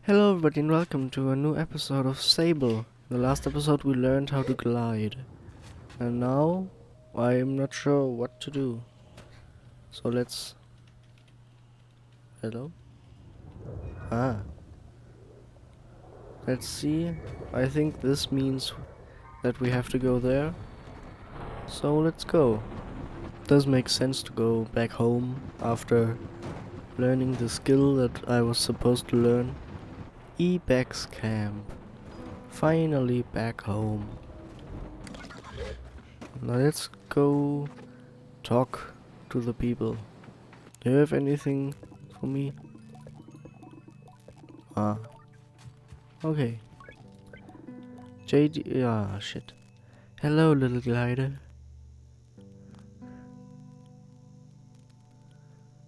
Hello everybody and welcome to a new episode of Sable. In the last episode we learned how to glide. And now I am not sure what to do. So let's... Hello? Ah. Let's see. I think this means that we have to go there. So let's go. Does make sense to go back home after learning the skill that I was supposed to learn. Ebex camp. Finally back home. Now let's go talk to the people. Do you have anything for me? Ah. Okay. JD. Ah, shit. Hello, little glider.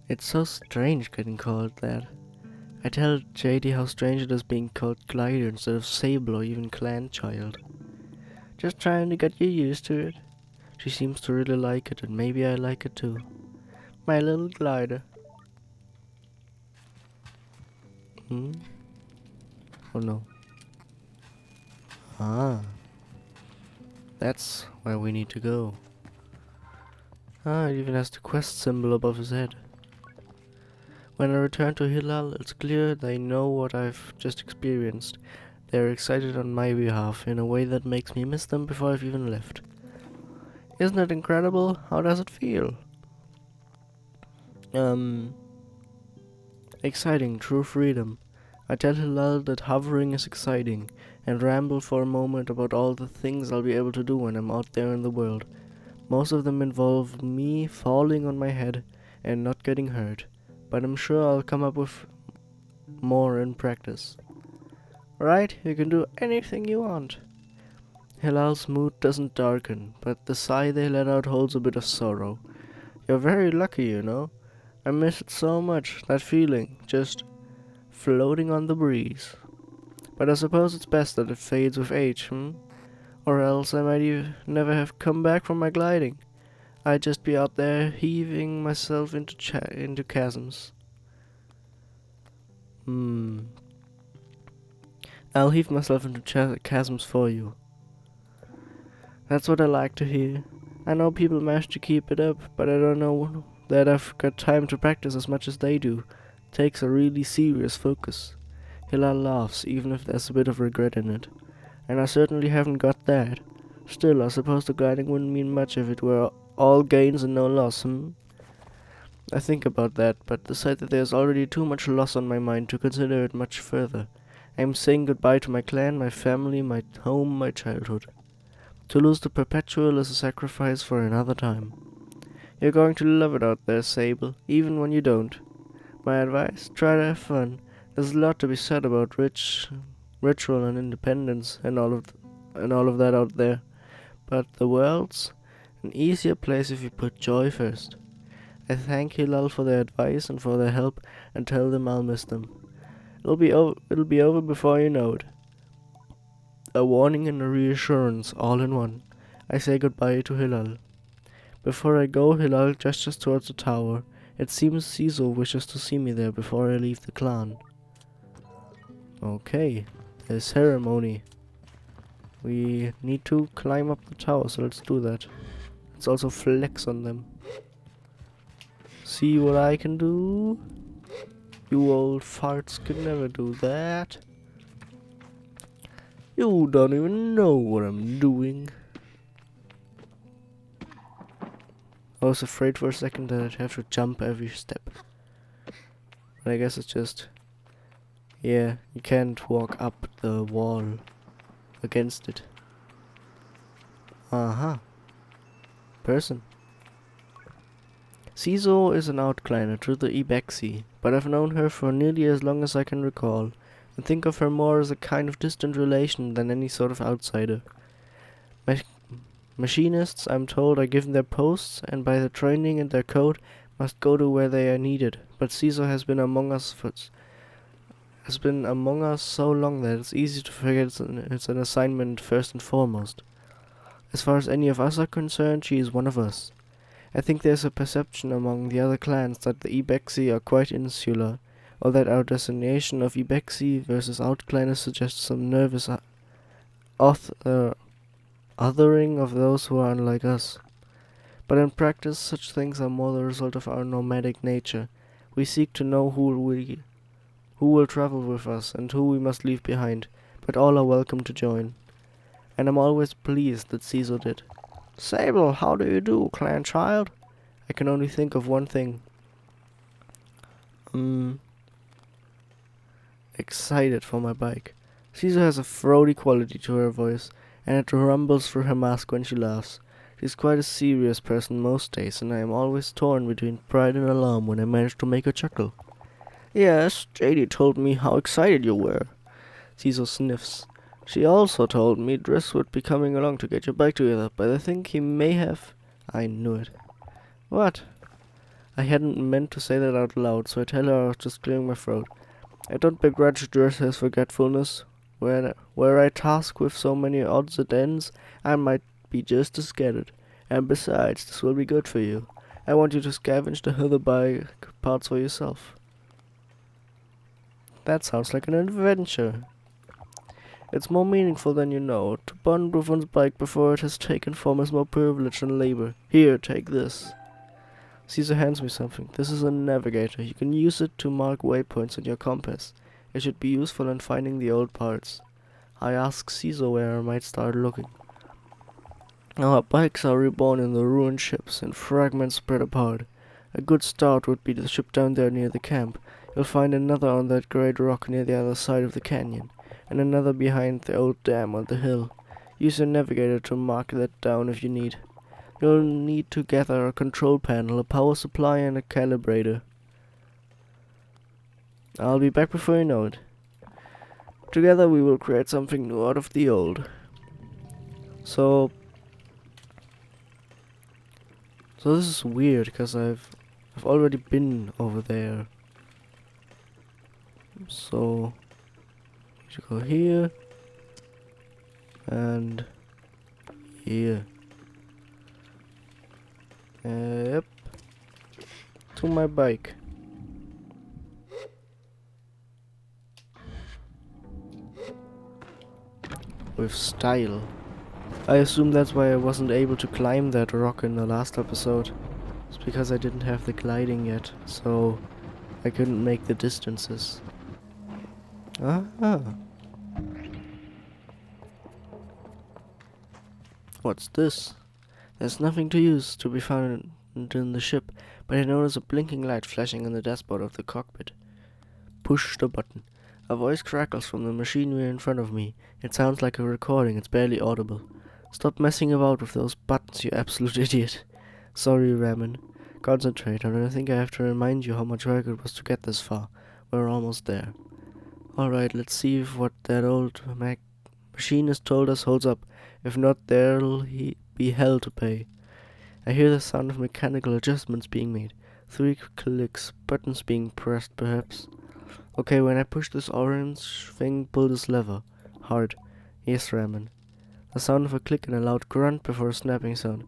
It's so strange getting called that. I tell JD how strange it is being called glider instead of Sable or even clan child. Just trying to get you used to it. She seems to really like it, and maybe I like it too. My little glider. Hmm? Oh no. Ah. That's where we need to go. Ah, it even has the quest symbol above his head. When I return to Hilal, it's clear they know what I've just experienced. They're excited on my behalf in a way that makes me miss them before I've even left. Isn't it incredible? How does it feel? Exciting, true freedom. I tell Hilal that hovering is exciting, and ramble for a moment about all the things I'll be able to do when I'm out there in the world. Most of them involve me falling on my head and not getting hurt, but I'm sure I'll come up with more in practice. Right, you can do anything you want. Hilal's mood doesn't darken, but the sigh they let out holds a bit of sorrow. You're very lucky, you know. I miss it so much, that feeling, just floating on the breeze. But I suppose it's best that it fades with age, Or else I might never have come back from my gliding. I'd just be out there heaving myself into chasms. I'll heave myself into chasms for you. That's what I like to hear. I know people manage to keep it up, but I don't know that I've got time to practice as much as they do. It takes a really serious focus. Hilal laughs, even if there's a bit of regret in it. And I certainly haven't got that. Still, I suppose the gliding wouldn't mean much if it were all gains and no loss, I think about that, but decide that there's already too much loss on my mind to consider it much further. I'm saying goodbye to my clan, my family, my home, my childhood. To lose the perpetual is a sacrifice for another time. You're going to love it out there, Sable, even when you don't. My advice, try to have fun. There's a lot to be said about ritual and independence and all of that out there. But the world's an easier place if you put joy first. I thank Hilal for their advice and for their help and tell them I'll miss them. It'll be over before you know it. A warning and a reassurance all in one. I say goodbye to Hilal. Before I go, Hilal gestures towards the tower. It seems Ciso wishes to see me there before I leave the clan. Okay, there's ceremony. We need to climb up the tower, so let's do that. Let's also flex on them. See what I can do? You old farts could never do that. You don't even know what I'm doing. I was afraid for a second that I'd have to jump every step. But I guess it's just... Yeah, you can't walk up the wall against it. Person. Ciso is an outcliner to the Ibexi, but I've known her for nearly as long as I can recall, and think of her more as a kind of distant relation than any sort of outsider. Machinists, I'm told, are given their posts, and by their training and their code, must go to where they are needed, but Ciso has been among us so long that it's easy to forget it's an assignment first and foremost. As far as any of us are concerned, she is one of us. I think there's a perception among the other clans that the Ibexi are quite insular, or that our designation of Ibexi versus Outclander suggests some nervous othering of those who are unlike us. But in practice, such things are more the result of our nomadic nature. We seek to know who will travel with us and who we must leave behind, but all are welcome to join. And I'm always pleased that Caesar did. Sable, how do you do, clan child? I can only think of one thing. Excited for my bike. Caesar has a throaty quality to her voice, and it rumbles through her mask when she laughs. She's quite a serious person most days, and I am always torn between pride and alarm when I manage to make her chuckle. Yes, JD told me how excited you were. Caesar sniffs. She also told me Driss would be coming along to get your bike together, but I think he may have... I knew it. What? I hadn't meant to say that out loud, so I tell her I was just clearing my throat. I don't begrudge Driss his forgetfulness. Were I tasked with so many odds and ends, I might be just as scattered. And besides, this will be good for you. I want you to scavenge the other bike parts for yourself. That sounds like an adventure. It's more meaningful than you know. To bond with one's bike before it has taken form is more privilege than labor. Here, take this. Caesar hands me something. This is a navigator. You can use it to mark waypoints on your compass. It should be useful in finding the old parts. I ask Caesar where I might start looking. Our bikes are reborn in the ruined ships, and fragments spread apart. A good start would be the ship down there near the camp. You'll find another on that great rock near the other side of the canyon, and another behind the old dam on the hill. Use your navigator to mark that down if you need. You'll need to gather a control panel, a power supply, and a calibrator. I'll be back before you know it. Together we will create something new out of the old. So this is weird, because I've already been over there. So you should go here and here. Yep. To my bike. With style. I assume that's why I wasn't able to climb that rock in the last episode. It's because I didn't have the gliding yet, so I couldn't make the distances. Ah. What's this? There's nothing to use to be found in the ship, but I notice a blinking light flashing on the dashboard of the cockpit. Push the button. A voice crackles from the machinery in front of me. It sounds like a recording, it's barely audible. Stop messing about with those buttons, you absolute idiot. Sorry, Ramen. Concentrate, I don't think I have to remind you how much work it was to get this far. We're almost there. Alright, let's see if what that old machinist told us holds up. If not, there'll be hell to pay. I hear the sound of mechanical adjustments being made. 3 clicks, buttons being pressed, perhaps. Okay, when I push this orange thing, pull this lever. Hard. Yes, Ramen. The sound of a click and a loud grunt before a snapping sound.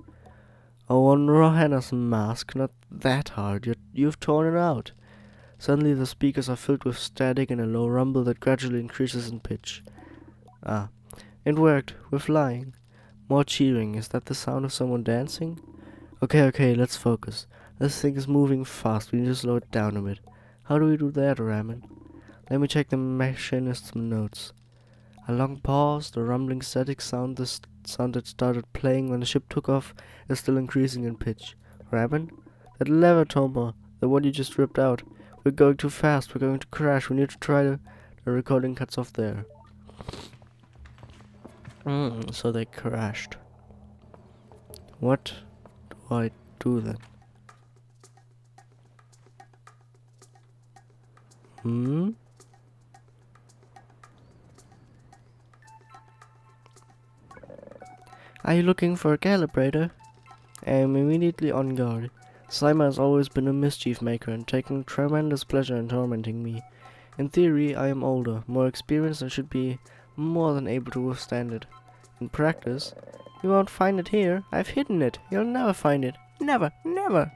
Oh, on Rohanna's mask, not that hard. You've torn it out. Suddenly the speakers are filled with static and a low rumble that gradually increases in pitch. Ah, it worked. We're flying. More cheering. Is that the sound of someone dancing? Okay, let's focus. This thing is moving fast. We need to slow it down a bit. How do we do that, Ramen? Let me check the machinist's notes. A long pause. The rumbling static sound that started playing when the ship took off is still increasing in pitch. Ramen? That lever, Toma. The one you just ripped out. We're going too fast. We're going to crash. We need to try to... The recording cuts off there. So they crashed. What do I do then? Are you looking for a calibrator? I am immediately on guard. Simon has always been a mischief maker and taken tremendous pleasure in tormenting me. In theory, I am older, more experienced, and should be more than able to withstand it. In practice, you won't find it here. I've hidden it. You'll never find it. Never, never.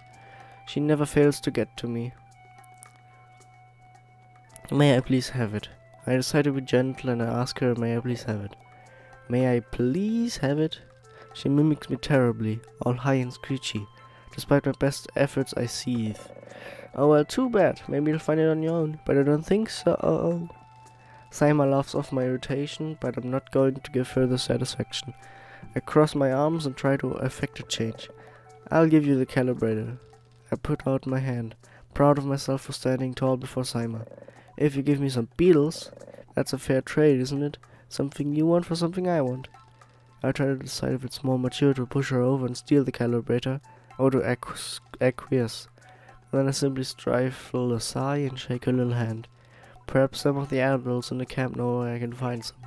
She never fails to get to me. May I please have it? I decide to be gentle and I ask her, may I please have it? May I please have it? She mimics me terribly, all high and screechy. Despite my best efforts, I seethe. Oh well, too bad. Maybe you'll find it on your own, but I don't think so. Saima laughs off my irritation, but I'm not going to give her the satisfaction. I cross my arms and try to effect a change. I'll give you the calibrator. I put out my hand, proud of myself for standing tall before Saima. If you give me some beetles, that's a fair trade, isn't it? Something you want for something I want. I try to decide if it's more mature to push her over and steal the calibrator, or to acquiesce. Then I simply stifle a sigh and shake her little hand. Perhaps some of the adults in the camp know where I can find some.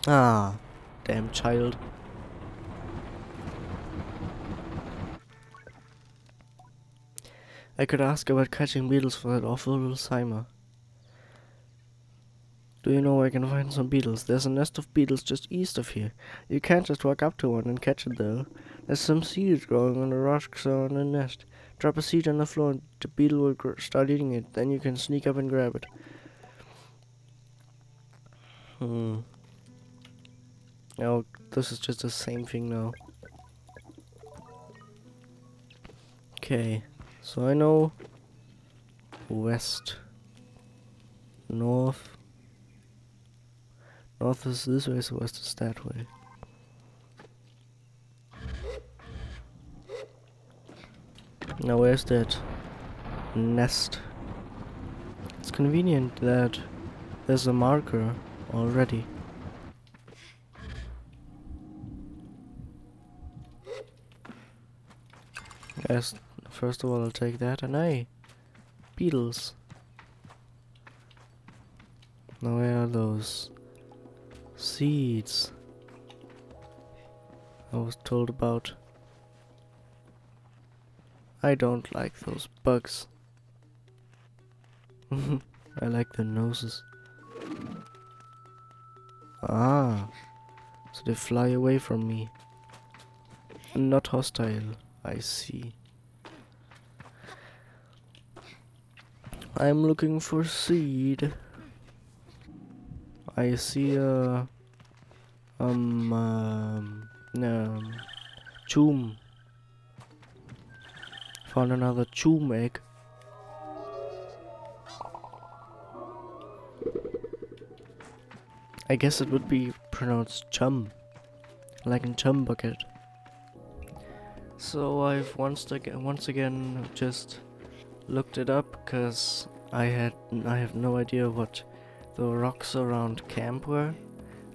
Ah, damn child. I could ask about catching beetles for that awful little Saima. Do you know where I can find some beetles? There's a nest of beetles just east of here. You can't just walk up to one and catch it though. There's some seeds growing on the rocks on the nest. Drop a seed on the floor and the beetle will start eating it. Then you can sneak up and grab it. Oh, this is just the same thing now. Okay, so I know west, north. North is this way, so west is that way. Now where's that nest? It's convenient that there's a marker already. Yes, first of all I'll take that, and hey, beetles. Now where are those seeds I was told about? I don't like those bugs. I like their noses. Ah, so they fly away from me. Not hostile, I see. I'm looking for seed. I see a choom. Found another choom egg. I guess it would be pronounced chum, like in chum bucket. So I've once again just looked it up because I have no idea what the rocks around camp were.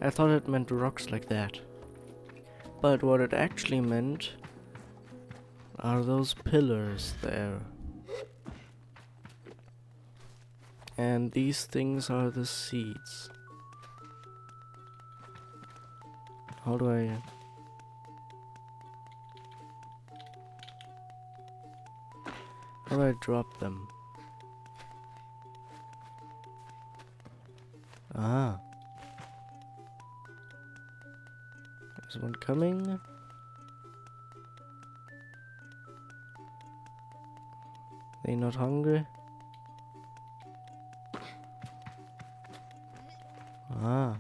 I thought it meant rocks like that, but what it actually meant are those pillars there. And these things are the seeds. How do I... How do I drop them? Ah. There's one coming. They not hungry? Ah.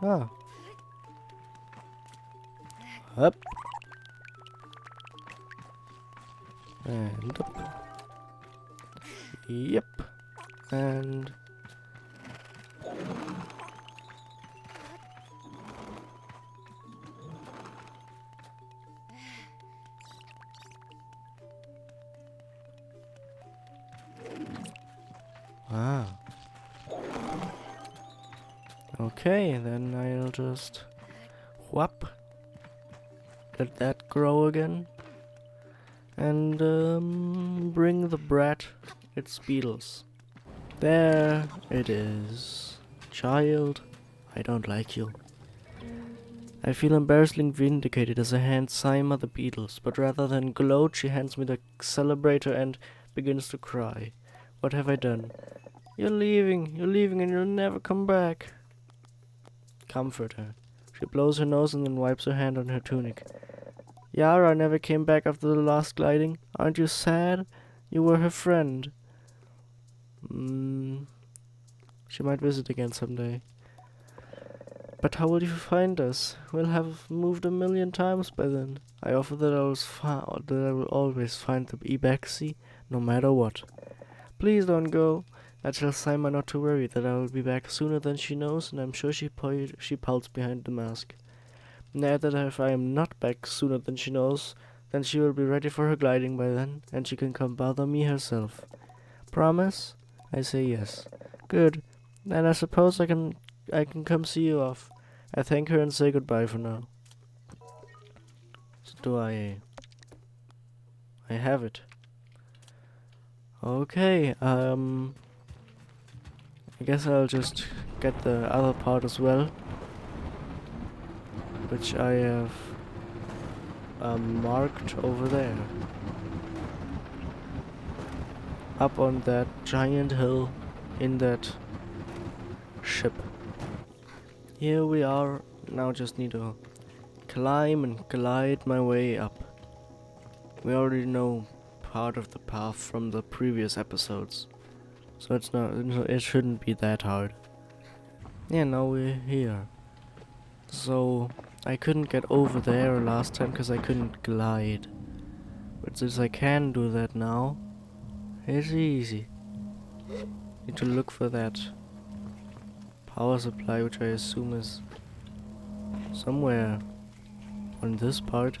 Ah. Up. And up. Yep. And... Ah. Okay, then I'll just whop, let that grow again, and bring the brat its beetles. There it is. Child, I don't like you. I feel embarrassingly vindicated as I hand Saima the beetles, but rather than gloat, she hands me the celebrator and begins to cry. What have I done? You're leaving and you'll never come back. Comfort her. She blows her nose and then wipes her hand on her tunic. Yara never came back after the last gliding. Aren't you sad? You were her friend. She might visit again someday. But how will you find us? We'll have moved a million times by then. I offer that I will always find the ebaxi, no matter what. Please don't go. I tell Simon not to worry, that I will be back sooner than she knows, and I'm sure she pouts behind the mask. And add that if I am not back sooner than she knows, then she will be ready for her gliding by then, and she can come bother me herself. Promise? I say yes. Good. Then I suppose I can come see you off. I thank her and say goodbye for now. So do I have it. Okay, I guess I'll just get the other part as well, which I have marked over there. Up on that giant hill in that ship. Here we are. Now just need to climb and glide my way up. We already know part of the path from the previous episodes, so it shouldn't be that hard. Yeah, now we're here. So I couldn't get over there last time because I couldn't glide, but since I can do that now, it's easy. Need to look for that power supply, which I assume is somewhere on this part.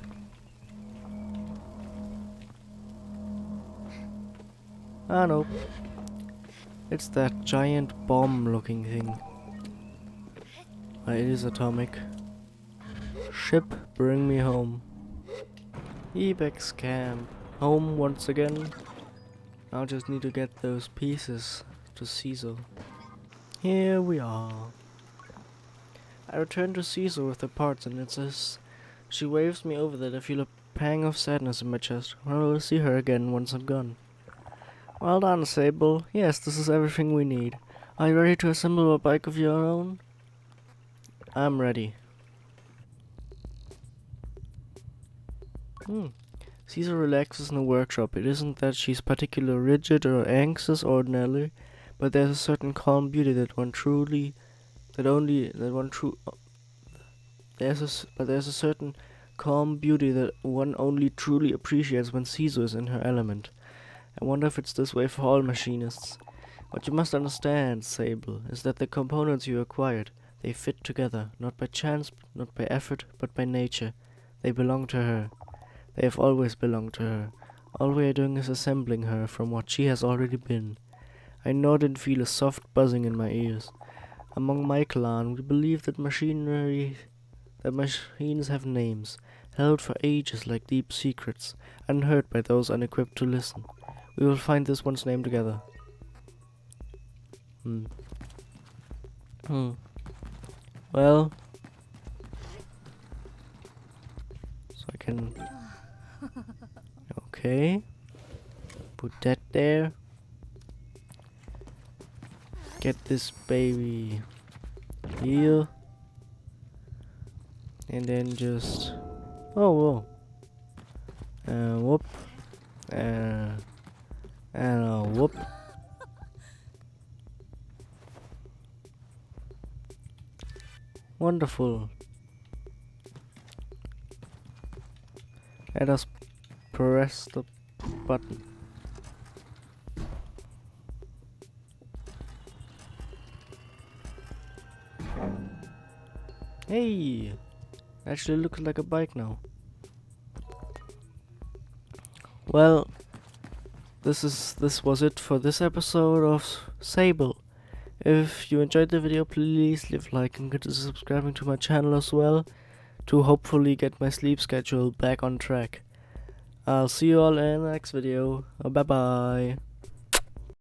Ah, no. It's that giant bomb-looking thing. It is atomic. Ship, bring me home. Ebex camp. Home once again. I'll just need to get those pieces to Sable. Here we are. I return to Sable with the parts, and it says she waves me over that I feel a pang of sadness in my chest. I will see her again once I'm gone. Well done, Sable. Yes, this is everything we need. Are you ready to assemble a bike of your own? I'm ready. Caesar relaxes in the workshop. It isn't that she's particularly rigid or anxious ordinarily, but there's a certain calm beauty that there's a certain calm beauty that one only truly appreciates when Caesar is in her element. I wonder if it's this way for all machinists. What you must understand, Sable, is that the components you acquired, they fit together, not by chance, not by effort, but by nature. They belong to her. They have always belonged to her. All we are doing is assembling her from what she has already been. I nod and feel a soft buzzing in my ears. Among my clan, we believe that machines have names, held for ages like deep secrets, unheard by those unequipped to listen. We will find this one's name together. Well, so I can... Okay. Put that there. Get this baby here. And then just... Oh, whoa. Whoop. And whoop. Wonderful. Let us press the button. Hey! Actually looks like a bike now. Well, this was it for this episode of Sable. If you enjoyed the video, please leave a like and consider subscribing to my channel as well, to hopefully get my sleep schedule back on track. I'll see you all in the next video. Bye bye.